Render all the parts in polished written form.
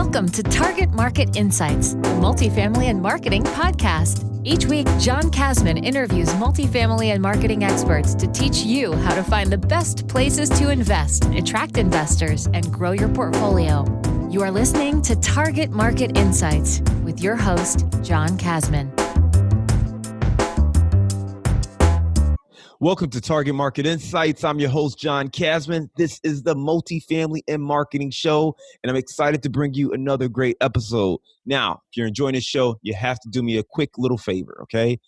Welcome to Target Market Insights, the multifamily and marketing podcast. Each week, John Kasman interviews multifamily and marketing experts to teach you how to find the best places to invest, attract investors, and grow your portfolio. You are listening to Target Market Insights with your host, John Kasman. Welcome to Target Market Insights. I'm your host, John Kasman. This is the Multifamily and Marketing Show, and I'm excited to bring you another great episode. Now, if you're enjoying this show, you have to do me a quick little favor, okay?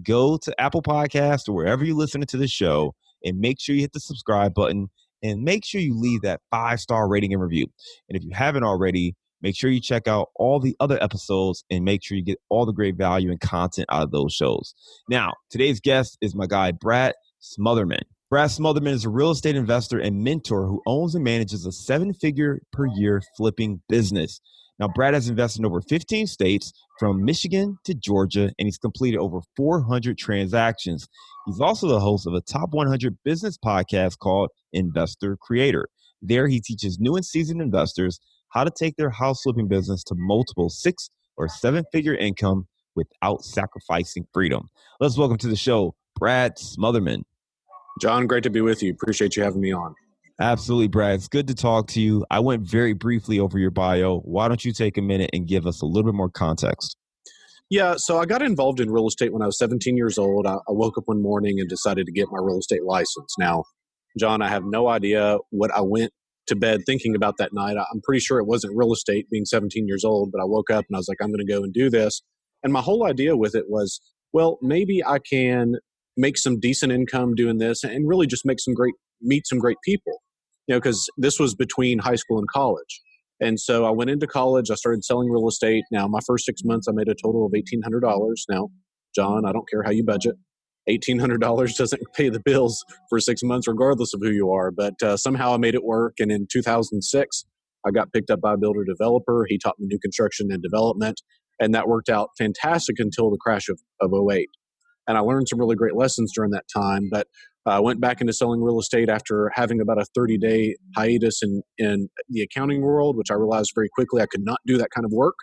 Go to Apple Podcasts or wherever you're listening to the show and make sure you hit the subscribe button and make sure you leave that 5-star rating and review. And if you haven't already, make sure you check out all the other episodes and make sure you get all the great value and content out of those shows. Now, today's guest is my guy, Brad Smotherman. Brad Smotherman is a real estate investor and mentor who owns and manages a 7-figure per year flipping business. Now, Brad has invested in over 15 states from Michigan to Georgia, and he's completed over 400 transactions. He's also the host of a top 100 business podcast called Investor Creator. There, he teaches new and seasoned investors how to take their house flipping business to multiple 6- or 7-figure income without sacrificing freedom. Let's welcome to the show, Brad Smotherman. John, great to be with you. Appreciate you having me on. Absolutely, Brad. It's good to talk to you. I went very briefly over your bio. Why don't you take a minute and give us a little bit more context? Yeah, so I got involved in real estate when I was 17 years old. I woke up one morning and decided to get my real estate license. Now, John, I have no idea what I went to bed thinking about that night. I'm pretty sure it wasn't real estate being 17 years old, but I woke up and I was like, I'm going to go and do this. And my whole idea with it was, well, maybe I can make some decent income doing this and really just meet some great people, because this was between high school and college. And so I went into college, I started selling real estate. Now, my first 6 months, I made a total of $1,800. Now, John, I don't care how you budget. $1,800 doesn't pay the bills for 6 months, regardless of who you are. But somehow I made it work. And in 2006, I got picked up by a builder developer. He taught me new construction and development. And that worked out fantastic until the crash of 2008. And I learned some really great lessons during that time. But I went back into selling real estate after having about a 30-day hiatus in the accounting world, which I realized very quickly I could not do that kind of work.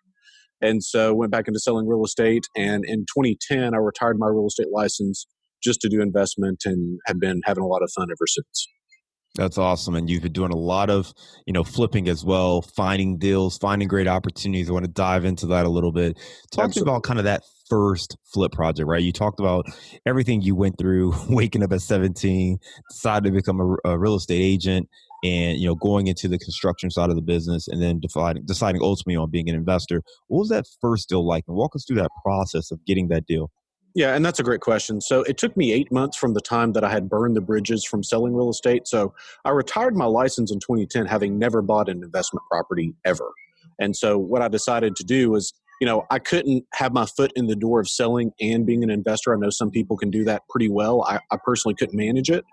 And so went back into selling real estate. And in 2010, I retired my real estate license just to do investment and have been having a lot of fun ever since. That's awesome. And you've been doing a lot of, flipping as well, finding deals, finding great opportunities. I want to dive into that a little bit. Talk to me about kind of that first flip project, right? You talked about everything you went through, waking up at 17, decided to become a real estate agent and, going into the construction side of the business and then deciding ultimately on being an investor. What was that first deal like? And walk us through that process of getting that deal. Yeah, and that's a great question. So it took me 8 months from the time that I had burned the bridges from selling real estate. So I retired my license in 2010, having never bought an investment property ever. And so what I decided to do was, I couldn't have my foot in the door of selling and being an investor. I know some people can do that pretty well. I personally couldn't manage it.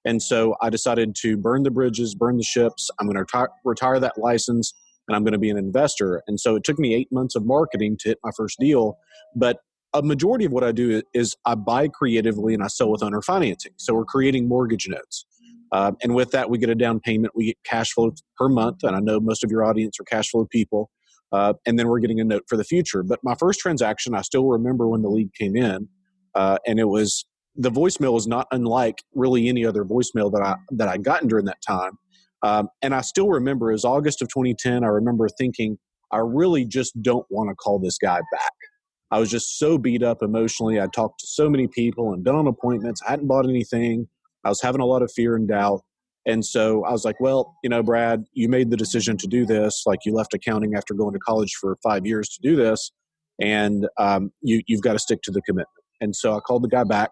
And so I decided to burn the bridges, burn the ships. I'm going to retire that license, and I'm going to be an investor. And so it took me 8 months of marketing to hit my first deal. But a majority of what I do is I buy creatively and I sell with owner financing. So we're creating mortgage notes. And with that, we get a down payment. We get cash flow per month. And I know most of your audience are cash flow people. And then we're getting a note for the future. But my first transaction, I still remember when the lead came in. And it was, the voicemail was not unlike really any other voicemail that I gotten during that time. And I still remember, it was August of 2010. I remember thinking, I really just don't want to call this guy back. I was just so beat up emotionally. I talked to so many people and been on appointments. I hadn't bought anything. I was having a lot of fear and doubt. And so I was like, well, Brad, you made the decision to do this. Like, you left accounting after going to college for 5 years to do this. And you've got to stick to the commitment. And so I called the guy back,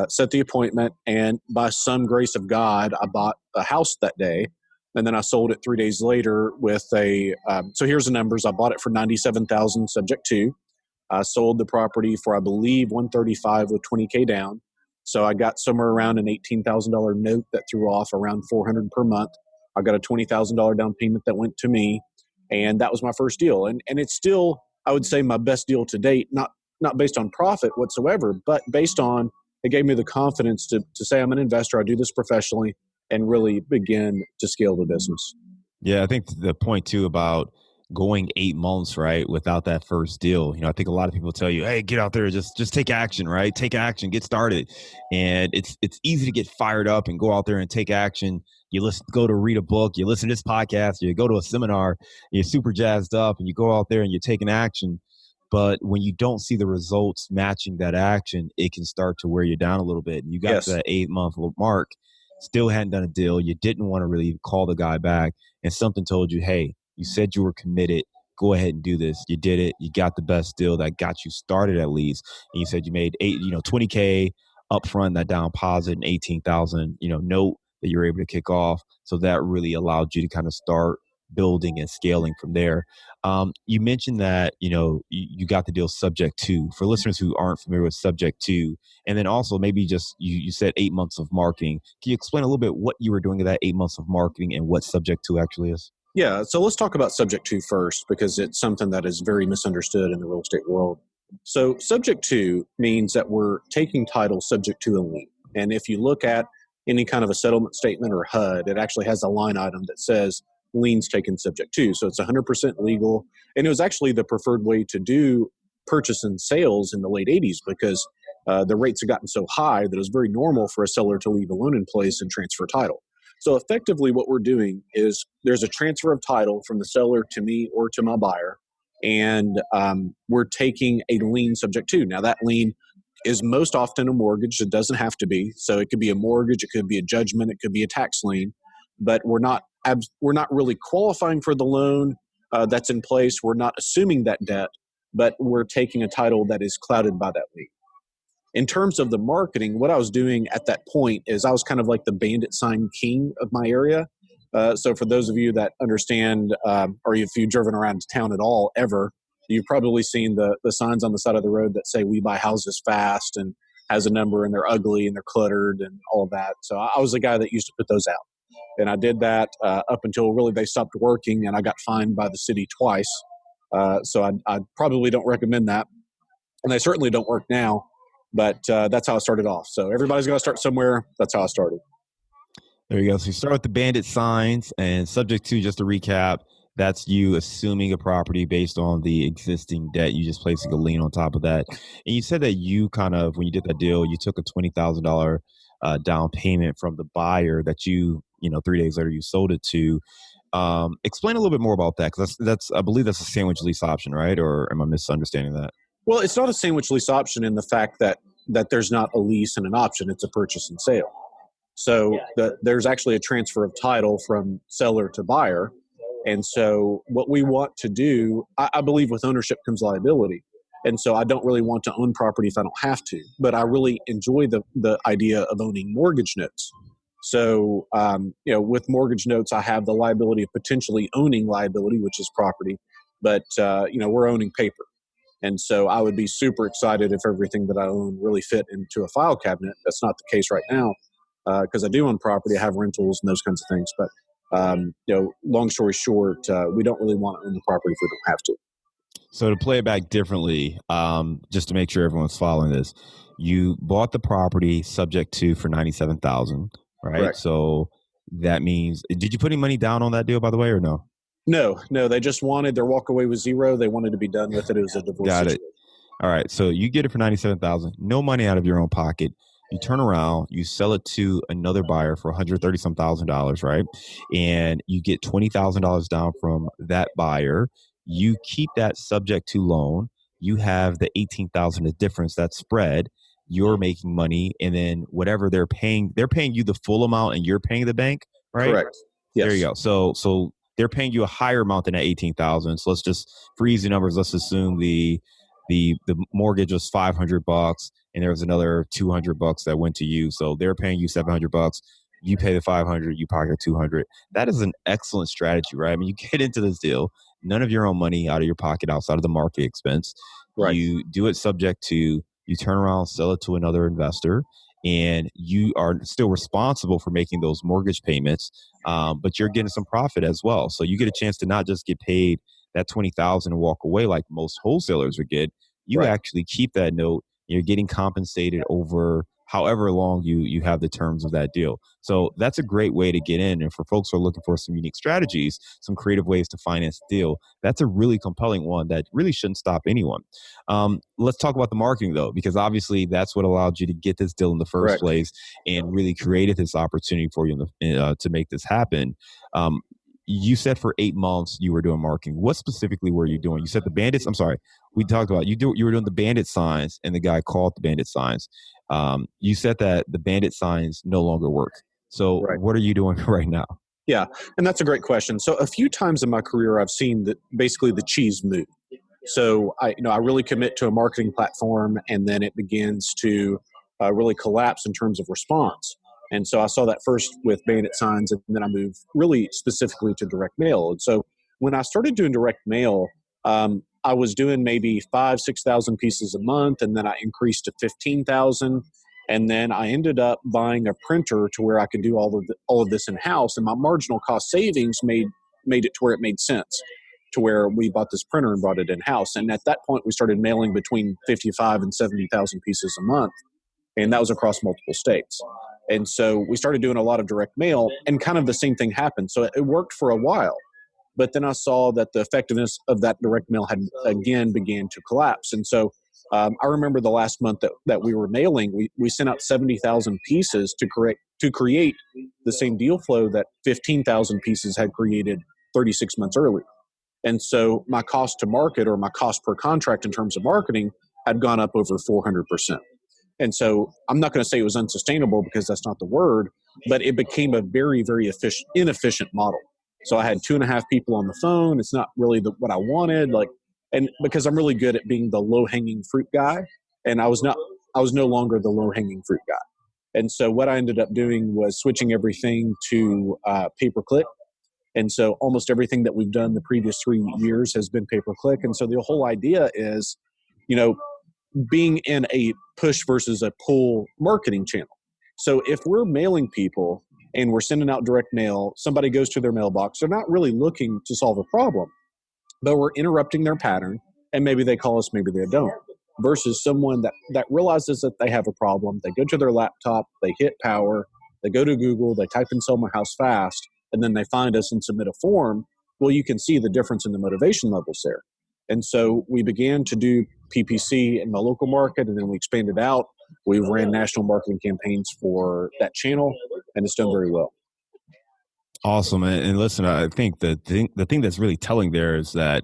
set the appointment. And by some grace of God, I bought a house that day. And then I sold it 3 days later with so here's the numbers. I bought it for $97,000 subject to. I sold the property for, I believe, $135,000 with $20,000 down. So I got somewhere around an $18,000 note that threw off around $400 per month. I got a $20,000 down payment that went to me, and that was my first deal. And it's still, I would say, my best deal to date. Not based on profit whatsoever, but based on, it gave me the confidence to say I'm an investor. I do this professionally and really begin to scale the business. Yeah, I think the point too about going 8 months, right, without that first deal. I think a lot of people tell you, hey, get out there, just take action, right? Take action, get started. And it's easy to get fired up and go out there and take action. Go to read a book, you listen to this podcast, you go to a seminar, you're super jazzed up, and you go out there and you're taking action. But when you don't see the results matching that action, it can start to wear you down a little bit. And you got to Yes. that 8 month mark, still hadn't done a deal. You didn't want to really call the guy back, and something told you, hey, you said you were committed. Go ahead and do this. You did it. You got the best deal that got you started at least. And you said you made 20K upfront, that down deposit, and 18,000, note that you were able to kick off. So that really allowed you to kind of start building and scaling from there. You mentioned that, you got the deal subject to. For listeners who aren't familiar with subject to, and then also maybe just you said 8 months of marketing. Can you explain a little bit what you were doing in that 8 months of marketing and what subject to actually is? Yeah, so let's talk about subject to first because it's something that is very misunderstood in the real estate world. So, subject to means that we're taking title subject to a lien. And if you look at any kind of a settlement statement or HUD, it actually has a line item that says liens taken subject to. So, it's 100% legal. And it was actually the preferred way to do purchase and sales in the late 80s because the rates had gotten so high that it was very normal for a seller to leave a loan in place and transfer title. So effectively what we're doing is there's a transfer of title from the seller to me or to my buyer, and we're taking a lien subject to. Now that lien is most often a mortgage. It doesn't have to be. So it could be a mortgage, it could be a judgment, it could be a tax lien, but we're not really qualifying for the loan that's in place. We're not assuming that debt, but we're taking a title that is clouded by that lien. In terms of the marketing, what I was doing at that point is I was kind of like the bandit sign king of my area. So for those of you that understand, or if you've driven around town at all ever, you've probably seen the signs on the side of the road that say we buy houses fast and has a number and they're ugly and they're cluttered and all of that. So I was the guy that used to put those out. And I did that up until really they stopped working and I got fined by the city twice. So I probably don't recommend that. And they certainly don't work now. But that's how I started off. So everybody's got to start somewhere. That's how I started. There you go. So you start with the bandit signs, and subject to, just to recap, that's you assuming a property based on the existing debt. You just placing a lien on top of that. And you said that you kind of, when you did that deal, you took a $20,000 down payment from the buyer that 3 days later you sold it to. Explain a little bit more about that, because that's I believe that's a sandwich lease option, right? Or am I misunderstanding that? Well, it's not a sandwich lease option in the fact that there's not a lease and an option. It's a purchase and sale. So there's actually a transfer of title from seller to buyer. And so what we want to do, I believe with ownership comes liability. And so I don't really want to own property if I don't have to, but I really enjoy the idea of owning mortgage notes. So, with mortgage notes, I have the liability of potentially owning liability, which is property, but, we're owning paper. And so I would be super excited if everything that I own really fit into a file cabinet. That's not the case right now because I do own property. I have rentals and those kinds of things. But, long story short, we don't really want to own the property if we don't have to. So to play it back differently, just to make sure everyone's following this, you bought the property subject to for $97,000, right? Correct. So that means, did you put any money down on that deal, by the way, or no? No. They just wanted their walk away was zero. They wanted to be done with it. It was a divorce Got situation. it. All right. So you get it for $97,000, no money out of your own pocket. You turn around, you sell it to another buyer for $130 some thousand, right? And you get $20,000 down from that buyer. You keep that subject to loan. You have the $18,000 of difference, that spread. You're making money, and then whatever they're paying you the full amount, and you're paying the bank, right? Correct. Yes. There you go. So they're paying you a higher amount than that 18,000. So let's just, for easy numbers, let's assume the mortgage was $500 and there was another $200 that went to you. So they're paying you $700. You pay the $500, you pocket $200. That is an excellent strategy, right? I mean, you get into this deal, none of your own money out of your pocket outside of the market expense. Right. You do it subject to, you turn around, sell it to another investor, and you are still responsible for making those mortgage payments, but you're getting some profit as well. So you get a chance to not just get paid that $20,000 and walk away like most wholesalers would get. You Right. actually keep that note. You're getting compensated over however long you have the terms of that deal. So that's a great way to get in. And for folks who are looking for some unique strategies, some creative ways to finance the deal, that's a really compelling one that really shouldn't stop anyone. Let's talk about the marketing though, because obviously that's what allowed you to get this deal in the first Correct. place and really created this opportunity for you to make this happen. You said for 8 months you were doing marketing. What specifically were you doing? You said the bandits. I'm sorry. We talked about you were doing the bandit signs, and the guy called the bandit signs. You said that the bandit signs no longer work. So Right. what are you doing right now? Yeah, and that's a great question. So a few times in my career, I've seen that basically the cheese move. So I really commit to a marketing platform, and then it begins to really collapse in terms of response. And so I saw that first with bandit signs, and then I moved really specifically to direct mail. And so when I started doing direct mail, I was doing maybe 6,000 pieces a month, and then I increased to 15,000. And then I ended up buying a printer to where I could do all of this in house, and my marginal cost savings made it to where it made sense, to where we bought this printer and brought it in house. And at that point, we started mailing between 55 and 70,000 pieces a month, and that was across multiple states. And so we started doing a lot of direct mail, and kind of the same thing happened. So it worked for a while, but then I saw that the effectiveness of that direct mail had again began to collapse. And so I remember the last month that we were mailing, we sent out 70,000 pieces to create the same deal flow that 15,000 pieces had created 36 months earlier. And so my cost to market, or my cost per contract in terms of marketing, had gone up over 400%. And so I'm not going to say it was unsustainable, because that's not the word, but it became a very, very inefficient model. So I had 2.5 people on the phone. It's not really what I wanted. And because I'm really good at being the low hanging fruit guy, and I was no longer the low hanging fruit guy. And so what I ended up doing was switching everything to pay-per-click. And so almost everything that we've done the previous 3 years has been pay-per-click. And so the whole idea is, being in a push versus a pull marketing channel. So if we're mailing people and we're sending out direct mail, somebody goes to their mailbox, they're not really looking to solve a problem, but we're interrupting their pattern, and maybe they call us, maybe they don't. Versus someone that realizes that they have a problem, they go to their laptop, they hit power, they go to Google, they type in "sell my house fast," and then they find us and submit a form. Well, you can see the difference in the motivation levels there. And so we began to do PPC in the local market, and then we expanded out. We ran national marketing campaigns for that channel, and it's done very well. Awesome. And listen, I think the thing that's really telling there is that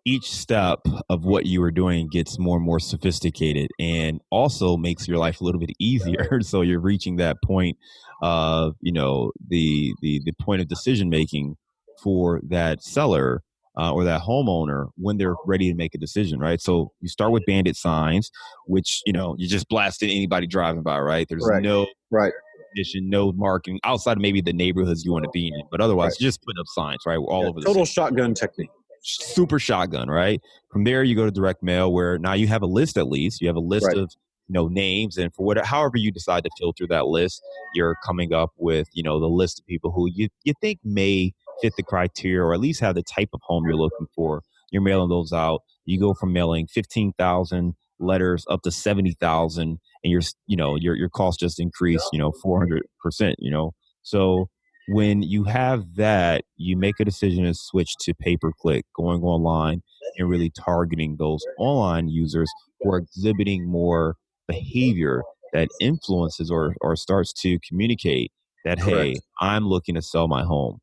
each step of what you are doing gets more and more sophisticated, and also makes your life a little bit easier. So you're reaching that point of, the point of decision making for that seller or that homeowner when they're ready to make a decision, right? So you start with bandit signs, which, you just blasted anybody driving by, right? There's Right. no Right. addition, no marketing outside of maybe the neighborhoods you want to be in, but otherwise, Right. you just put up signs, right? All over the Total city. shotgun technique. Super shotgun, right? From there, you go to direct mail, where now you have a list. At least you have a list Right. of names, and for however you decide to filter that list, you're coming up with the list of people who you think may fit the criteria, or at least have the type of home you're looking for. You're mailing those out. You go from mailing 15,000 letters up to 70,000, and your cost just increased 400%. So when you have that, you make a decision to switch to pay-per-click, going online and really targeting those online users who are exhibiting more behavior that influences or starts to communicate that, Correct. hey, I'm looking to sell my home.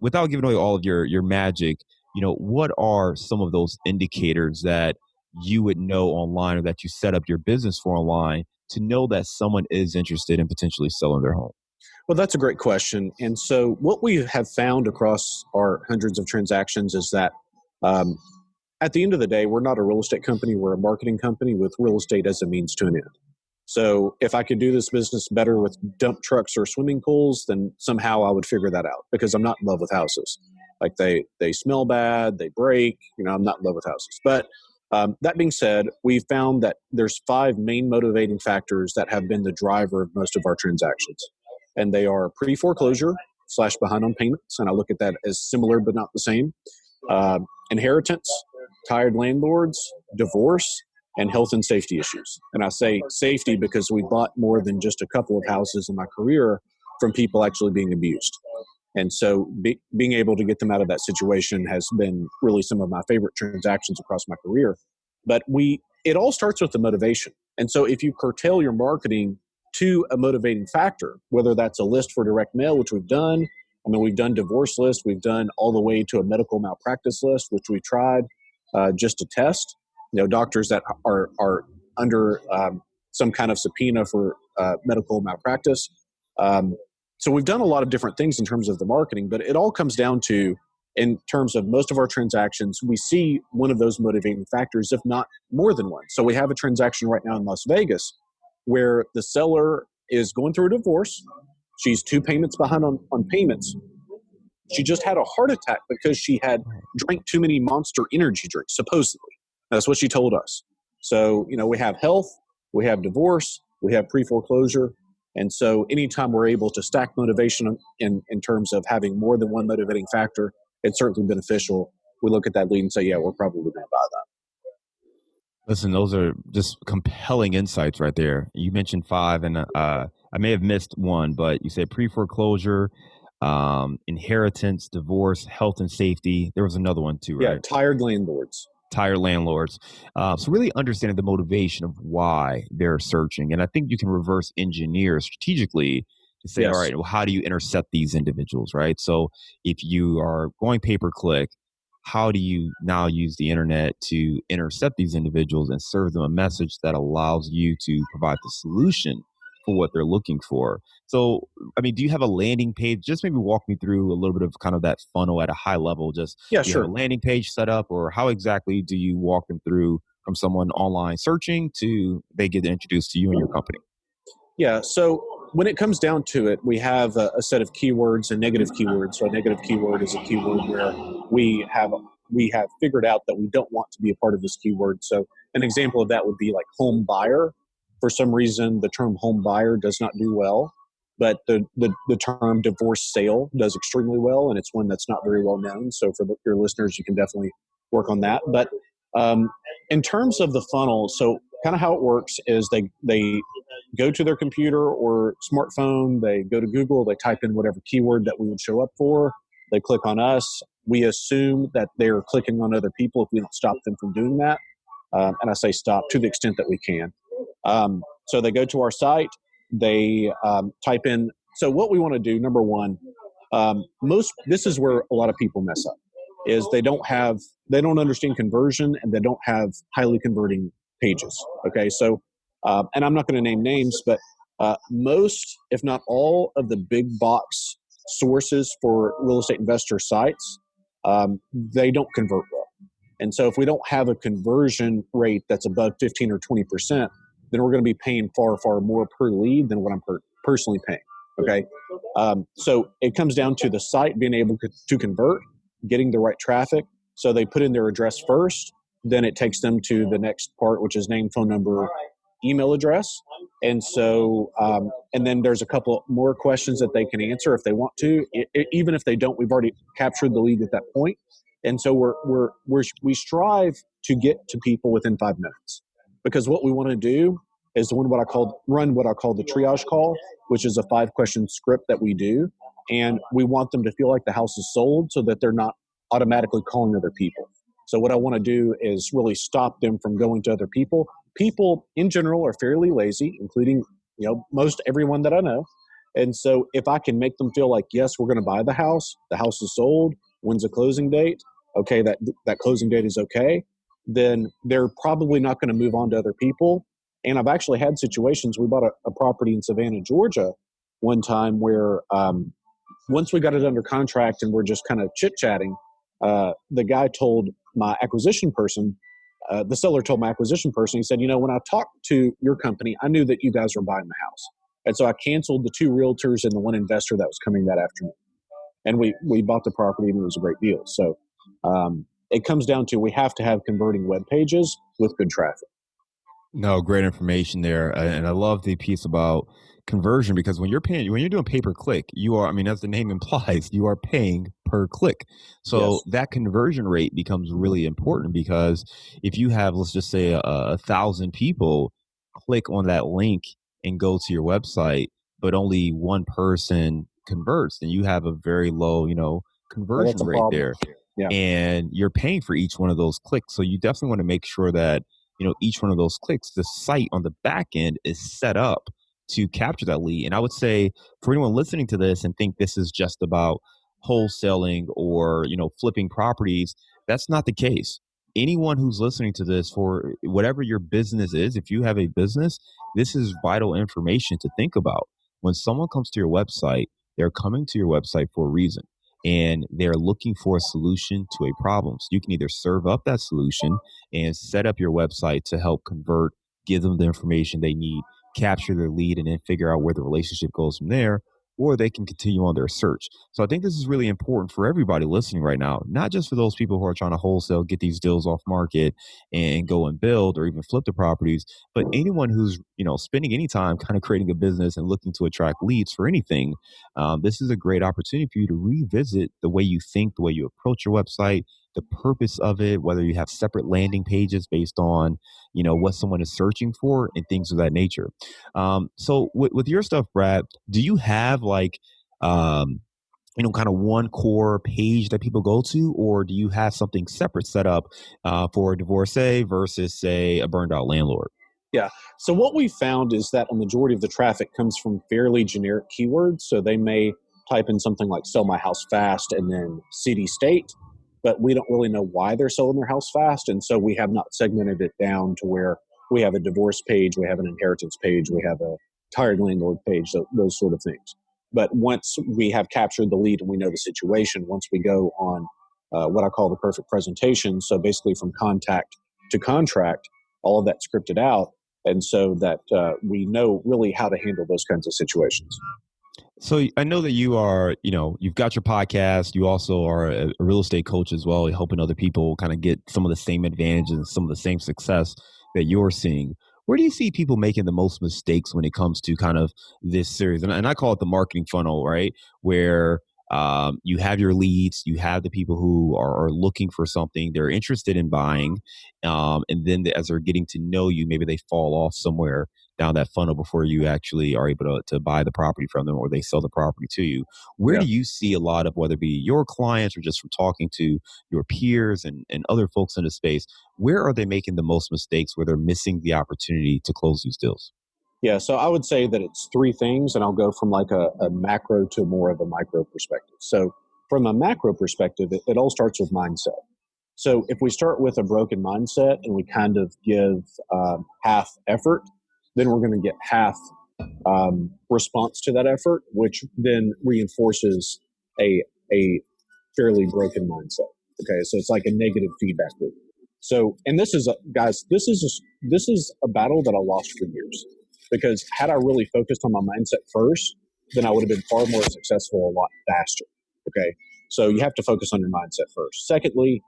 Without giving away all of your magic, what are some of those indicators that you would know online, or that you set up your business for online, to know that someone is interested in potentially selling their home? Well, that's a great question. And so what we have found across our hundreds of transactions is that um, at the end of the day, we're not a real estate company. We're a marketing company with real estate as a means to an end. So if I could do this business better with dump trucks or swimming pools, then somehow I would figure that out, because I'm not in love with houses. Like they smell bad, they break, I'm not in love with houses. But that being said, we found that there's 5 main motivating factors that have been the driver of most of our transactions. And they are pre-foreclosure / behind on payments. And I look at that as similar but not the same. Inheritance, tired landlords, divorce, and health and safety issues. And I say safety because we bought more than just a couple of houses in my career from people actually being abused. And so being able to get them out of that situation has been really some of my favorite transactions across my career. But it all starts with the motivation. And so if you curtail your marketing to a motivating factor, whether that's a list for direct mail, which we've done. I mean, we've done divorce lists. We've done all the way to a medical malpractice list, which we tried just to test. Doctors that are under some kind of subpoena for medical malpractice. So we've done a lot of different things in terms of the marketing, but it all comes down to, in terms of most of our transactions, we see one of those motivating factors, if not more than one. So we have a transaction right now in Las Vegas where the seller is going through a divorce. She's 2 payments behind on payments. She just had a heart attack because she had drank too many Monster energy drinks, supposedly. That's what she told us. So, we have health, we have divorce, we have pre-foreclosure. And so anytime we're able to stack motivation in terms of having more than one motivating factor, it's certainly beneficial. We look at that lead and say, yeah, we're probably going to buy that. Listen, those are just compelling insights right there. You mentioned 5, and I may have missed one, but you said pre-foreclosure, inheritance, divorce, health and safety. There was another one too, right? Yeah, tired landlords. So really understanding the motivation of why they're searching. And I think you can reverse engineer strategically to say, Yes. all right, well, how do you intercept these individuals, right? So if you are going pay-per-click, how do you now use the internet to intercept these individuals and serve them a message that allows you to provide the solution for what they're looking for? So, I mean, do you have a landing page? Just maybe walk me through a little bit of kind of that funnel at a high level. Just, Yeah, do you sure. have a landing page set up, or how exactly do you walk them through from someone online searching to they get introduced to you and your company? Yeah, so when it comes down to it, we have a set of keywords and negative keywords. So a negative keyword is a keyword where we have figured out that we don't want to be a part of this keyword. So an example of that would be like home buyer. For some reason, the term home buyer does not do well, but the term divorce sale does extremely well, and it's one that's not very well known. So for your listeners, you can definitely work on that. But in terms of the funnel, so kind of how it works is they go to their computer or smartphone, they go to Google, they type in whatever keyword that we would show up for, they click on us. We assume that they're clicking on other people if we don't stop them from doing that. And I say stop to the extent that we can. So they go to our site, they type in. So what we want to do, number one, this is where a lot of people mess up, is they don't understand conversion, and they don't have highly converting pages. Okay, so and I'm not going to name names, but most, if not all, of the big box sources for real estate investor sites, they don't convert well. And so if we don't have a conversion rate that's above 15 or 20%, then we're going to be paying far, far more per lead than what I'm personally paying. Okay. So it comes down to the site being able to convert, getting the right traffic. So they put in their address first, then it takes them to the next part, which is name, phone number, email address. And so, and then there's a couple more questions that they can answer if they want to. Even if they don't, we've already captured the lead at that point. And so we strive to get to people within 5 minutes, because what we want to do is run what I call the triage call, which is a 5-question script that we do. And we want them to feel like the house is sold so that they're not automatically calling other people. So what I want to do is really stop them from going to other people. People in general are fairly lazy, including, most everyone that I know. And so if I can make them feel like, yes, we're going to buy the house is sold, when's the closing date? Okay, that closing date is okay. Then they're probably not going to move on to other people. And I've actually had situations. We bought a property in Savannah, Georgia one time where once we got it under contract and we're just kind of chit-chatting, the guy told my acquisition person, the seller told my acquisition person, he said, when I talked to your company, I knew that you guys were buying the house. And so I canceled the 2 realtors and the 1 investor that was coming that afternoon. And we bought the property, and it was a great deal. So it comes down to, we have to have converting web pages with good traffic. No, great information there. And I love the piece about conversion, because when you're doing pay per click, as the name implies, you are paying per click. So Yes. that conversion rate becomes really important, because if you have, let's just say, 1,000 people click on that link and go to your website, but only one person converts, then you have a very low, Well, that's conversion a rate problem. there, Yeah. and you're paying for each one of those clicks. So you definitely want to make sure that, each one of those clicks, the site on the back end is set up to capture that lead. And I would say, for anyone listening to this and think this is just about wholesaling or, flipping properties, that's not the case. Anyone who's listening to this, for whatever your business is, if you have a business, this is vital information to think about. When someone comes to your website, they're coming to your website for a reason, and they're looking for a solution to a problem. So you can either serve up that solution and set up your website to help convert, give them the information they need, capture their lead, and then figure out where the relationship goes from there, or they can continue on their search. So I think this is really important for everybody listening right now, not just for those people who are trying to wholesale, get these deals off market and go and build or even flip the properties, but anyone who's, spending any time kind of creating a business and looking to attract leads for anything. This is a great opportunity for you to revisit the way you think, the way you approach your website, the purpose of it, whether you have separate landing pages based on, what someone is searching for and things of that nature. So with your stuff, Brad, do you have like, kind of one core page that people go to, or do you have something separate set up for a divorcee versus, say, a burned out landlord? Yeah. So what we found is that a majority of the traffic comes from fairly generic keywords. So they may type in something like "sell my house fast" and then city state, but we don't really know why they're selling their house fast. And so we have not segmented it down to where we have a divorce page, we have an inheritance page, we have a tired landlord page, those sort of things. But once we have captured the lead and we know the situation, once we go on what I call the perfect presentation, so basically from contact to contract, all of that scripted out, and so that we know really how to handle those kinds of situations. So I know that you are, you've got your podcast. You also are a real estate coach as well, helping other people kind of get some of the same advantages and some of the same success that you're seeing. Where do you see people making the most mistakes when it comes to kind of this series? And I call it the marketing funnel, right? Where you have your leads, you have the people who are looking for something, they're interested in buying. And then as they're getting to know you, maybe they fall off somewhere down that funnel before you actually are able to buy the property from them, or they sell the property to you. Where Yeah. do you see a lot of, whether it be your clients or just from talking to your peers and other folks in the space, where are they making the most mistakes, where they're missing the opportunity to close these deals? Yeah, so I would say that it's three things, and I'll go from like a macro to more of a micro perspective. So, from a macro perspective, it all starts with mindset. So, if we start with a broken mindset and we kind of give half effort, then we're going to get half response to that effort, which then reinforces a fairly broken mindset. Okay, so it's like a negative feedback loop. So, and this is guys, this is a battle that I lost for years, because had I really focused on my mindset first, then I would have been far more successful a lot faster. Okay, so you have to focus on your mindset first. Secondly,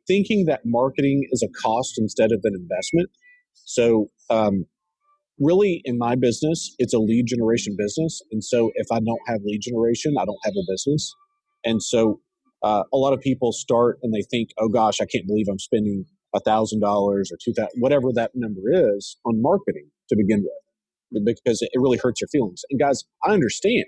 thinking that marketing is a cost instead of an investment. So, really, in my business, it's a lead generation business. And so if I don't have lead generation, I don't have a business. And so a lot of people start and they think, oh gosh, I can't believe I'm spending $1,000 or 2,000, whatever that number is, on marketing to begin with, because it really hurts your feelings. And guys, I understand,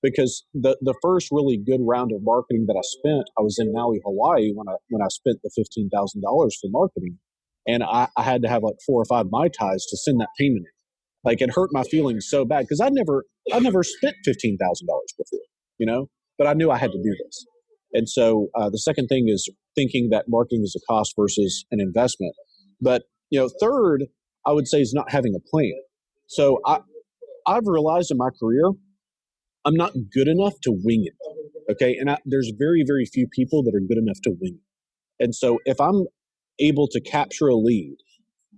because the first really good round of marketing that I spent, I was in Maui, Hawaii, when I spent the $15,000 for marketing, and I had to have like 4 or 5 Mai Tais to send that payment in. Like, it hurt my feelings so bad, because I never spent $15,000 before, but I knew I had to do this. And so the second thing is thinking that marketing is a cost versus an investment. But third, I would say, is not having a plan. So I've realized in my career, I'm not good enough to wing it. Okay, and there's very, very few people that are good enough to wing it. And so if I'm able to capture a lead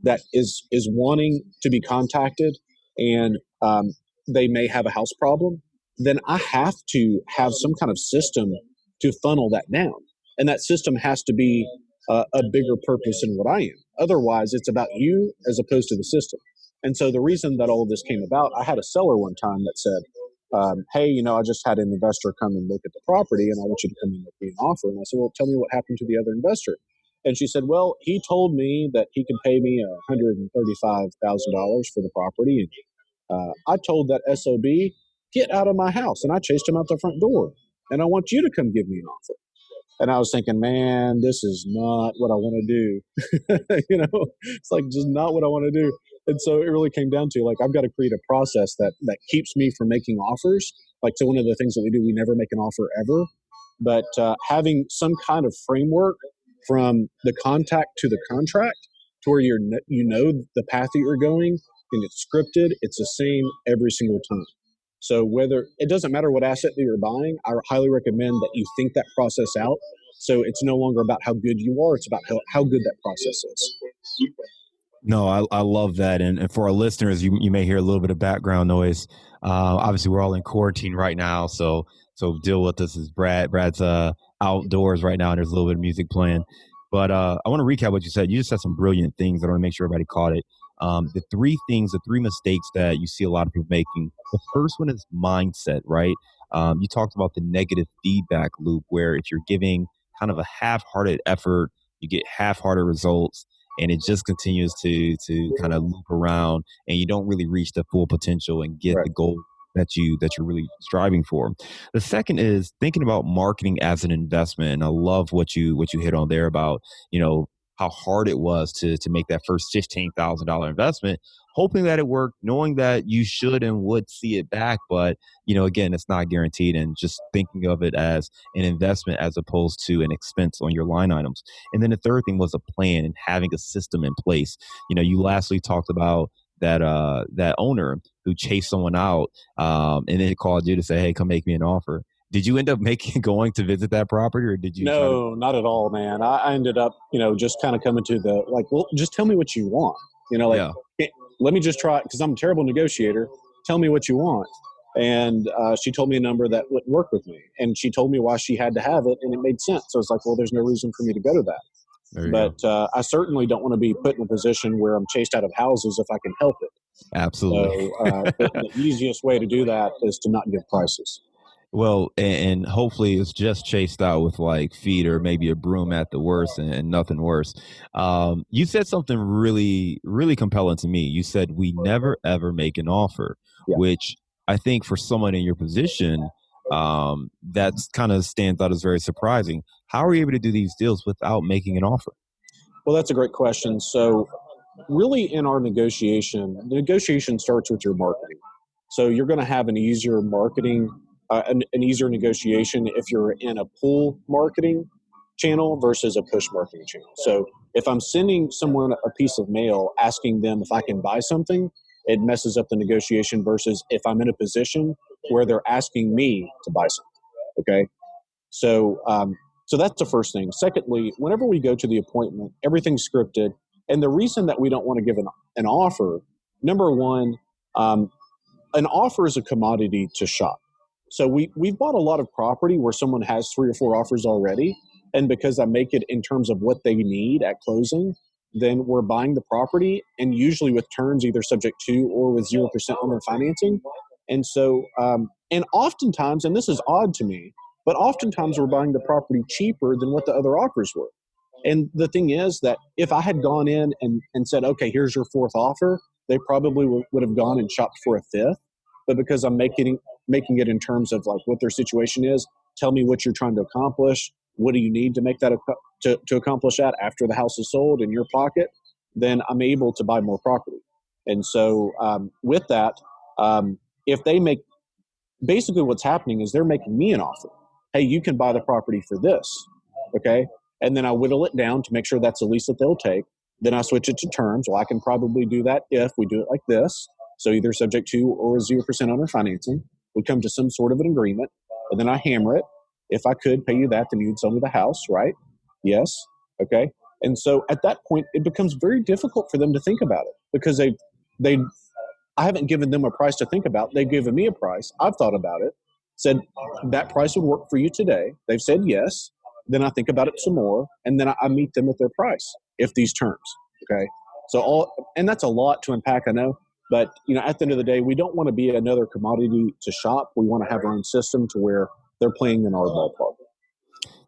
that is wanting to be contacted, and they may have a house problem, then I have to have some kind of system to funnel that down. And that system has to be a bigger purpose than what I am. Otherwise, it's about you as opposed to the system. And so the reason that all of this came about, I had a seller one time that said, hey, I just had an investor come and look at the property and I want you to come and make me an offer. And I said, well, tell me what happened to the other investor. And she said, well, he told me that he could pay me $135,000 for the property. And I told that SOB, get out of my house. And I chased him out the front door. And I want you to come give me an offer. And I was thinking, man, this is not what I want to do. It's like just not what I want to do. And so it really came down to like, I've got to create a process that keeps me from making offers. Like, so one of the things that we do, we never make an offer ever. But having some kind of framework from the contact to the contract to where the path that you're going and it's scripted, it's the same every single time. So whether it doesn't matter what asset that you're buying, I highly recommend that you think that process out. So it's no longer about how good you are; it's about how good that process is. No, I love that. And for our listeners, you may hear a little bit of background noise. Obviously, we're all in quarantine right now, so deal with this. Is Brad's outdoors right now, and there's a little bit of music playing. But I want to recap what you said. You just said some brilliant things. I want to make sure everybody caught it. The three mistakes that you see a lot of people making. The first one is mindset, right? You talked about the negative feedback loop, where if you're giving kind of a half-hearted effort, you get half-hearted results, and it just continues to kind of loop around, and you don't really reach the full potential and get the goal that you're really striving for. The second is thinking about marketing as an investment. And I love what you hit on there about, how hard it was to make that first $15,000 investment, hoping that it worked, knowing that you should and would see it back. But, again, it's not guaranteed, and just thinking of it as an investment as opposed to an expense on your line items. And then the third thing was a plan and having a system in place. You lastly talked about that owner who chased someone out and then called you to say, hey, come make me an offer. Did you end up going to visit that property, or did you? No, not at all, man. I ended up, just kind of coming to the well, just tell me what you want. Let me just try, because I'm a terrible negotiator. Tell me what you want. And she told me a number that would work with me, and she told me why she had to have it, and it made sense. So it's like, well, there's no reason for me to go to that. But I certainly don't want to be put in a position where I'm chased out of houses if I can help it. Absolutely. So the easiest way to do that is to not give prices. Well, and hopefully it's just chased out with like feet or maybe a broom at the worst, and nothing worse. You said something really, really compelling to me. You said we never, ever make an offer, which I think for someone in your position, that's kind of stands out as very surprising. How are you able to do these deals without making an offer? Well, that's a great question. So really in our negotiation, the negotiation starts with your marketing. So you're going to have an easier marketing, an easier negotiation if you're in a pull marketing channel versus a push marketing channel. So if I'm sending someone a piece of mail asking them if I can buy something, it messes up the negotiation versus if I'm in a position where they're asking me to buy something. Okay. So, so that's the first thing. Secondly, whenever we go to the appointment, everything's scripted. And the reason that we don't want to give an offer, number one, an offer is a commodity to shop. So we've bought a lot of property where someone has 3 or 4 offers already. And because I make it in terms of what they need at closing, then we're buying the property, and usually with terms either subject to or with 0% owner financing. And so, and oftentimes, and this is odd to me, but oftentimes we're buying the property cheaper than what the other offers were. And the thing is that if I had gone in and said, okay, here's your 4th offer, they probably would have gone and shopped for a 5th. But because I'm making it in terms of like what their situation is, tell me what you're trying to accomplish. What do you need to make that to accomplish that after the house is sold in your pocket? Then I'm able to buy more property. And so with that, if they make, basically what's happening is they're making me an offer. Hey, you can buy the property for this. Okay. And then I whittle it down to make sure that's the least that they'll take. Then I switch it to terms. Well, I can probably do that if we do it like this. So either subject to or 0% owner financing. We come to some sort of an agreement, and then I hammer it. If I could pay you that, then you'd sell me the house, right? Yes. Okay. And so at that point, it becomes very difficult for them to think about it because I haven't given them a price to think about. They've given me a price. I've thought about it, said that price would work for you today. They've said yes. Then I think about it some more, and then I meet them at their price if these terms. Okay. So and that's a lot to unpack, I know, But, at the end of the day, we don't want to be another commodity to shop. We want to have our own system to where they're playing in our ballpark.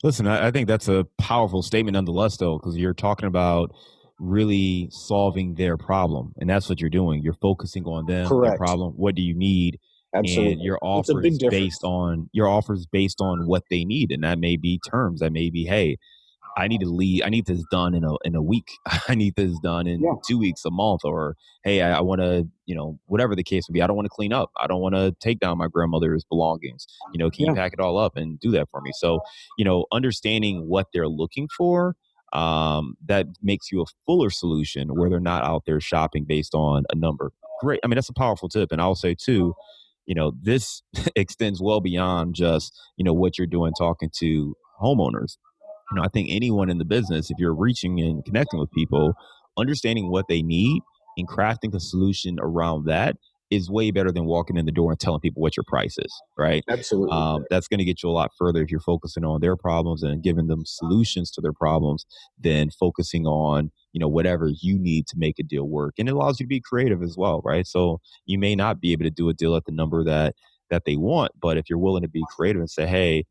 Listen, I think that's a powerful statement nonetheless, though, because you're talking about really solving their problem. And that's what you're doing. You're focusing on them, their Correct. problem. What do you need? Absolutely. And your It's a offer big is difference. based on what they need. And that may be terms. That may be, hey, I need to leave. I need this done in a week. I need this done in Yeah. 2 weeks, a month, or hey, I want to, whatever the case may be. I don't want to clean up. I don't want to take down my grandmother's belongings. Can you Yeah. pack it all up and do that for me? So, understanding what they're looking for, that makes you a fuller solution where they're not out there shopping based on a number. Great. I mean, that's a powerful tip. And I'll say too, this extends well beyond just, what you're doing talking to homeowners. I think anyone in the business, if you're reaching and connecting with people, understanding what they need and crafting a solution around that is way better than walking in the door and telling people what your price is, right? Absolutely. That's going to get you a lot further if you're focusing on their problems and giving them solutions to their problems than focusing on, whatever you need to make a deal work. And it allows you to be creative as well, right? So you may not be able to do a deal at the number that they want, but if you're willing to be creative and say, hey,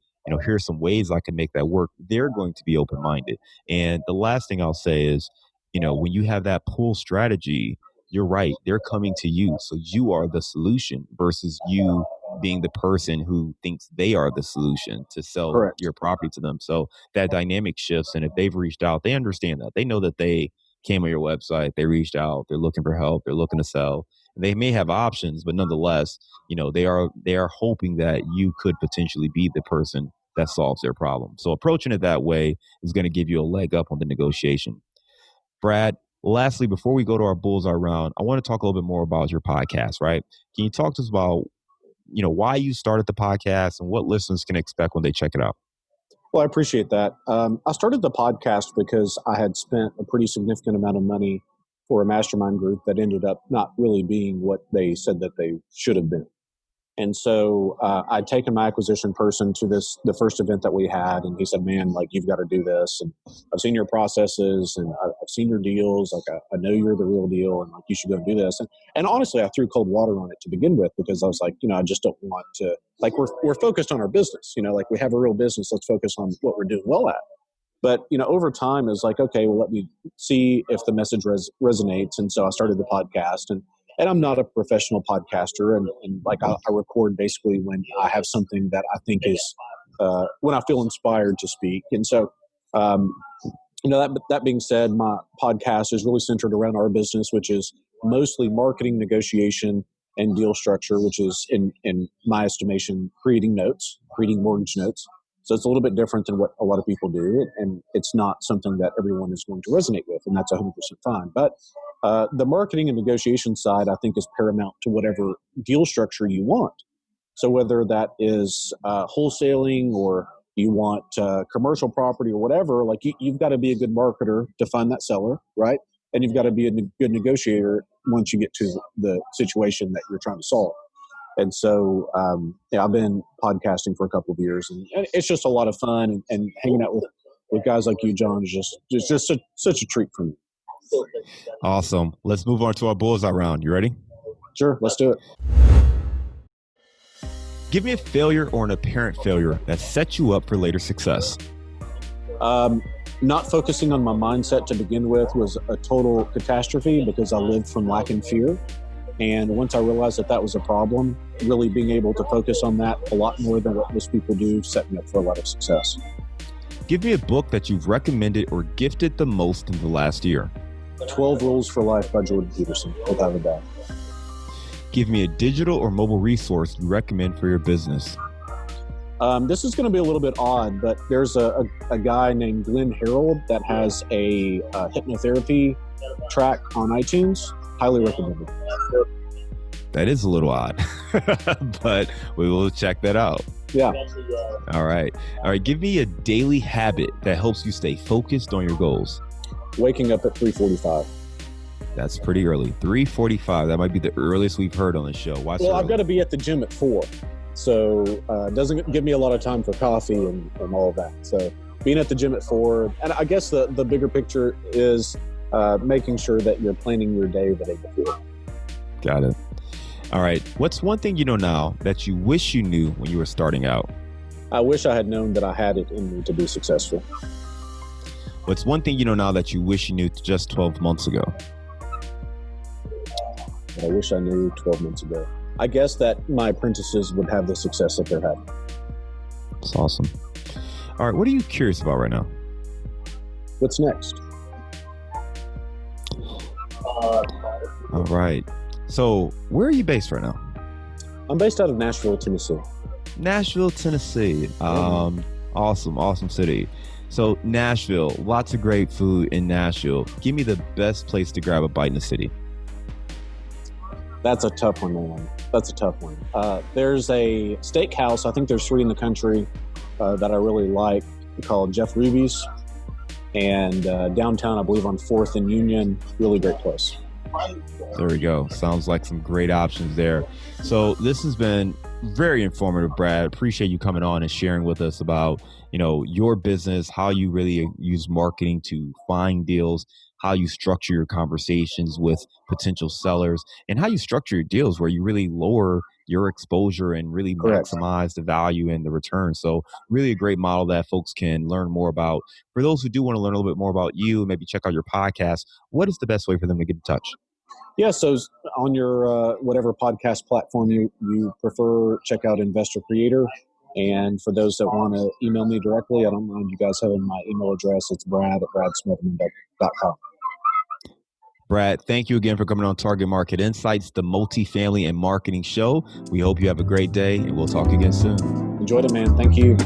here's some ways I can make that work, they're going to be open-minded. And the last thing I'll say is, when you have that pull strategy, you're right. They're coming to you. So you are the solution versus you being the person who thinks they are the solution to sell Correct. your property to them. So that dynamic shifts. And if they've reached out, they understand that. They know that they came on your website, they reached out, they're looking for help, they're looking to sell. They may have options, but nonetheless, they are hoping that you could potentially be the person that solves their problem. So approaching it that way is going to give you a leg up on the negotiation. Brad, lastly, before we go to our bullseye round, I want to talk a little bit more about your podcast, right? Can you talk to us about, why you started the podcast and what listeners can expect when they check it out? Well, I appreciate that. I started the podcast because I had spent a pretty significant amount of money for a mastermind group that ended up not really being what they said that they should have been. And so I'd taken my acquisition person to the first event that we had, and he said, man, like, you've got to do this. And I've seen your processes and I've seen your deals. Like, I know you're the real deal, and like, you should go and do this. And honestly, I threw cold water on it to begin with, because I was like, I just don't want to, like, we're focused on our business, like we have a real business. Let's focus on what we're doing well at. But, over time, it was like, okay, well, let me see if the message resonates. And so I started the podcast, and I'm not a professional podcaster. And like, I record basically when I have something that I think is, when I feel inspired to speak. And so, that being said, my podcast is really centered around our business, which is mostly marketing, negotiation, and deal structure, which is, in my estimation, creating mortgage notes. So it's a little bit different than what a lot of people do, and it's not something that everyone is going to resonate with, and that's 100% fine. But the marketing and negotiation side, I think, is paramount to whatever deal structure you want. So whether that is wholesaling, or you want commercial property, or whatever, like, you've got to be a good marketer to find that seller, right? And you've got to be a good negotiator once you get to the situation that you're trying to solve. And so, I've been podcasting for a couple of years, and it's just a lot of fun, and hanging out with guys like you, John, is just such a treat for me. Awesome. Let's move on to our bullseye round. You ready? Sure, let's do it. Give me a failure or an apparent failure that sets you up for later success. Not focusing on my mindset to begin with was a total catastrophe, because I lived from lack and fear. And once I realized that was a problem, really being able to focus on that a lot more than what most people do set me up for a lot of success. Give me a book that you've recommended or gifted the most in the last year. 12 Rules for Life by Jordan Peterson, without a doubt. Give me a digital or mobile resource you recommend for your business. This is going to be a little bit odd, but there's a guy named Glenn Harold that has a hypnotherapy track on iTunes. Highly recommended. That is a little odd, but we will check that out. Yeah. All right. Give me a daily habit that helps you stay focused on your goals. Waking up at 3:45. That's pretty early. 3:45. That might be the earliest we've heard on the show. Why so Well, I've early? got to be at the gym at 4. So it doesn't give me a lot of time for coffee and all of that. So being at the gym at 4. And I guess the bigger picture is making sure that you're planning your day the day before. Got it. All right. What's one thing you know now that you wish you knew when you were starting out? I wish I had known that I had it in me to be successful. What's one thing you know now that you wish you knew just 12 months ago? I wish I knew 12 months ago. I guess that my apprentices would have the success that they're having. That's awesome. All right. What are you curious about right now? What's next? All right. So where are you based right now? I'm based out of Nashville, Tennessee. Nashville, Tennessee. Awesome city. So Nashville, lots of great food in Nashville. Give me the best place to grab a bite in the city. That's a tough one, man. That's a tough one. There's a steakhouse, I think there's 3 in the country, that I really like, called Jeff Ruby's. And downtown, I believe on 4th and Union, really great place. There we go. Sounds like some great options there. So this has been very informative, Brad. Appreciate you coming on and sharing with us about, your business, how you really use marketing to find deals, how you structure your conversations with potential sellers, and how you structure your deals where you really lower your exposure and really maximize the value and the return. So really a great model that folks can learn more about. For those who do want to learn a little bit more about you, maybe check out your podcast, what is the best way for them to get in touch? Yeah, so on your whatever podcast platform you prefer, check out Investor Creator. And for those that want to email me directly, I don't mind you guys having my email address. It's brad@smotherman.com. Brad, thank you again for coming on Target Market Insights, the multifamily and marketing show. We hope you have a great day, and we'll talk again soon. Enjoyed it, man. Thank you.